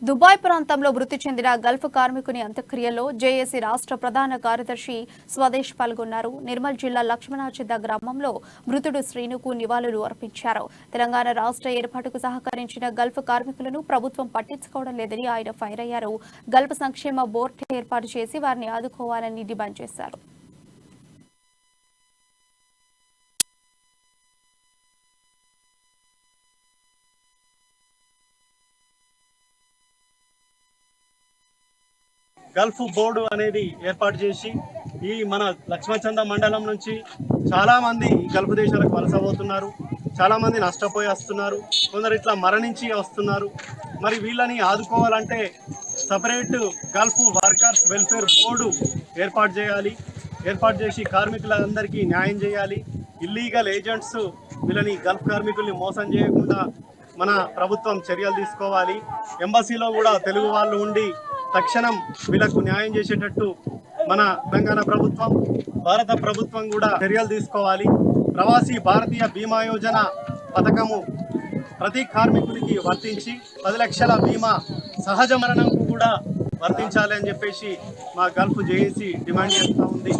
Dubai ప్రాంతంలో మృతి చెందిన గల్ఫ్ కార్మికుని అంత్యక్రియలో జేఏసీ రాష్ట్ర ప్రధాన కార్యదర్శి స్వదేశ్ పాల్గొన్నారు. నిర్మల్ జిల్లా లక్ష్మణాచిద్ద గ్రామంలో మృతుడు శ్రీనుకు నివాళులు అర్పించారు. తెలంగాణ రాష్ట్ర ఏర్పాటుకు సహకరించిన గల్ఫ్ కార్మికులను ప్రభుత్వం పట్టించుకోవడం లేదని ఆయన ఫైర్ అయ్యారు. గల్ఫ్ సంక్షేమ బోర్డు ఏర్పాటు చేసి వారిని ఆదుకోవాలని డిమాండ్ చేశారు. గల్ఫ్ బోర్డు అనేది ఏర్పాటు చేసి ఈ మన లక్ష్మణచంద మండలం నుంచి చాలామంది గల్ఫ్ దేశాలకు వలసపోతున్నారు. చాలామంది నష్టపోయి వస్తున్నారు, కొందరు ఇట్లా మరణించి వస్తున్నారు. మరి వీళ్ళని ఆదుకోవాలంటే separate gulf workers welfare board ఏర్పాటు చేయాలి. ఏర్పాటు చేసి కార్మికులందరికీ న్యాయం చేయాలి. ఇల్లీగల్ ఏజెంట్స్ వీళ్ళని గల్ఫ్ కార్మికుల్ని మోసం చేయకుండా మన ప్రభుత్వం చర్యలు తీసుకోవాలి. ఎంబసీలో కూడా తెలుగు వాళ్ళు ఉండి తక్షణం వీళ్ళకు న్యాయం చేసేటట్టు మన తెలంగాణ ప్రభుత్వం, భారత ప్రభుత్వం కూడా చర్యలు తీసుకోవాలి. ప్రవాసీ భారతీయ బీమా యోజన పథకము ప్రతి కార్మికుడికి వర్తించి 10 లక్షల బీమా సహజ మరణంకు కూడా వర్తించాలి అని చెప్పేసి మా గల్ఫ్ జేఏసీ డిమాండ్ చేస్తూ ఉంది.